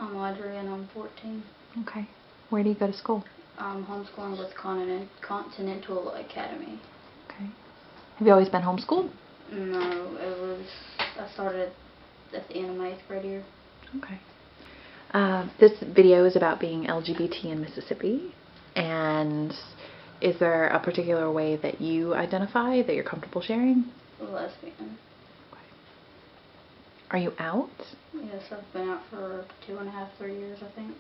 I'm Audri and I'm 14. Okay. Where do you go to school? I'm homeschooling with Continental Academy. Okay. Have you always been homeschooled? No, I started at the end of my 8th grade year. Okay. This video is about being LGBT in Mississippi, and is there a particular way that you identify that you're comfortable sharing? Lesbian. Okay. Are you out? Yes, I've been out for 2.5, 3 years, I think.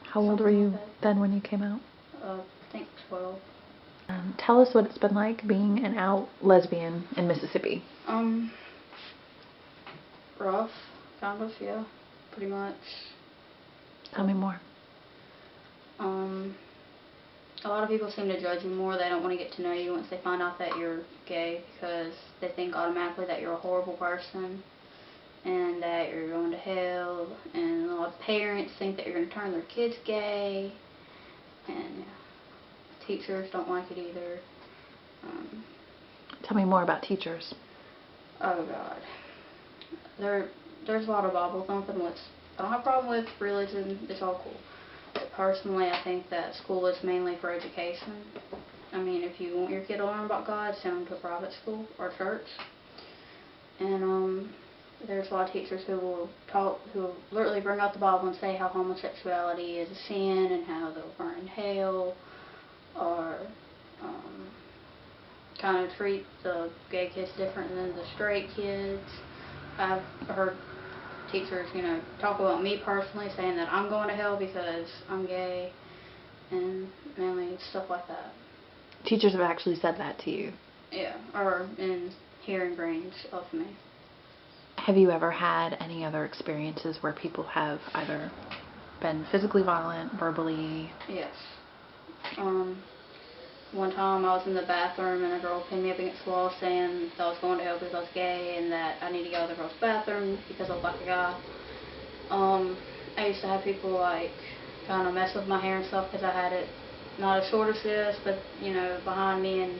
How old were you then when you came out? I think 12. Tell us what it's been like being an out lesbian in Mississippi. Rough, kind of, yeah, pretty much. Tell me more. A lot of people seem to judge you more. They don't want to get to know you once they find out that you're gay, because they think automatically that you're a horrible person and that you're going to hell, and a lot of parents think that you're going to turn their kids gay, and yeah, teachers don't like it either. Tell me more about teachers. Oh God, there's a lot of Bible thumping, which I don't have a problem with. Religion, it's all cool. But personally, I think that school is mainly for education. I mean, if you want your kid to learn about God, send them to a private school or church. And there's a lot of teachers who will literally bring out the Bible and say how homosexuality is a sin and how they'll burn in hell, or kind of treat the gay kids different than the straight kids. I've heard teachers, talk about me personally, saying that I'm going to hell because I'm gay, and mainly stuff like that. Teachers have actually said that to you? Yeah, or in hearing range of me. Have you ever had any other experiences where people have either been physically violent, verbally? Yes. One time I was in the bathroom and a girl pinned me up against the wall saying that I was going to hell because I was gay and that I need to go to the girl's bathroom because I look like a guy. I used to have people kind of mess with my hair and stuff because I had it not as short as this, but behind me, and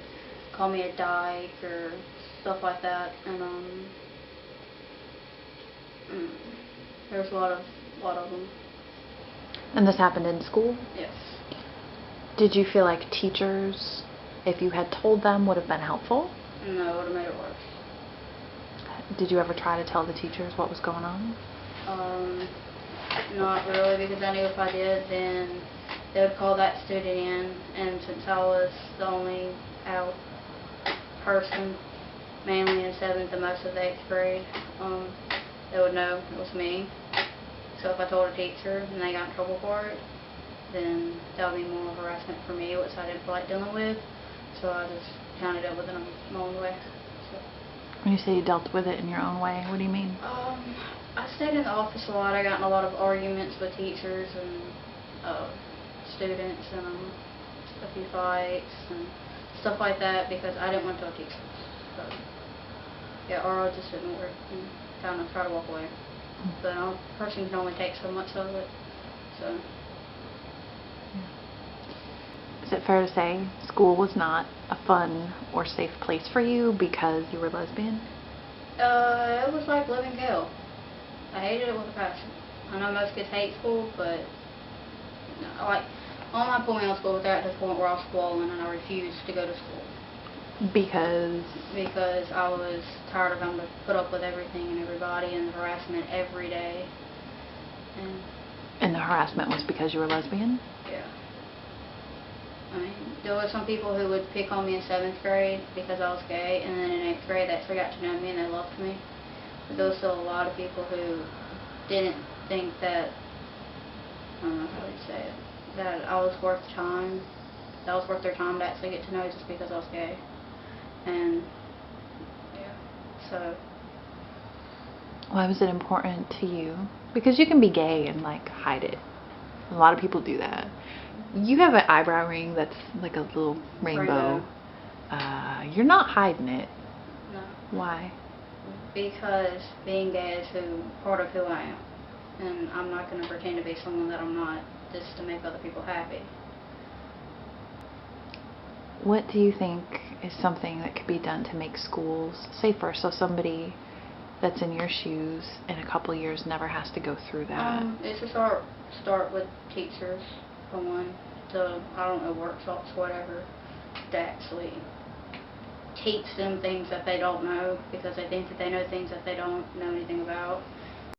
call me a dyke or stuff like that. And there's a lot of them. And this happened in school? Yes. Did you feel like teachers, if you had told them, would have been helpful? No, it would have made it worse. Did you ever try to tell the teachers what was going on? Not really, because I knew if I did, then they would call that student in, and since I was the only out person, mainly in 7th and most of the 8th grade, they would know it was me. So if I told a teacher and they got in trouble for it, then that would be more harassment for me, which I didn't feel like dealing with. So I just kind of dealt with it in my own way. So. When you say you dealt with it in your own way, what do you mean? I stayed in the office a lot. I got in a lot of arguments with teachers and students, and a few fights and stuff like that because I didn't want to tell teachers. So, yeah, or I just ignore it and kind of try to walk away. But a person can only take so much of it. So. Is it fair to say school was not a fun or safe place for you because you were lesbian? It was like living hell. I hated it with a passion. I know most kids hate school, but all my pulled me out of school was at the point where I was swollen and I refused to go to school. Because? Because I was tired of having to put up with everything and everybody and the harassment every day. And the harassment was because you were lesbian? Yeah. I mean, there were some people who would pick on me in 7th grade because I was gay, and then in 8th grade they actually got to know me and they loved me. But there was still a lot of people who didn't think that, I don't know how to say it, that I was worth time, that was worth their time to actually get to know just because I was gay. And, yeah, so. Why was it important to you? Because you can be gay and hide it. A lot of people do that. You have an eyebrow ring that's like a little rainbow. You're not hiding it. No. Why? Because being gay is part of who I am. And I'm not going to pretend to be someone that I'm not just to make other people happy. What do you think is something that could be done to make schools safer so somebody that's in your shoes in a couple years never has to go through that? It's to start with teachers, for one, I don't know, workshops, whatever, to actually teach them things that they don't know, because they think that they know things that they don't know anything about.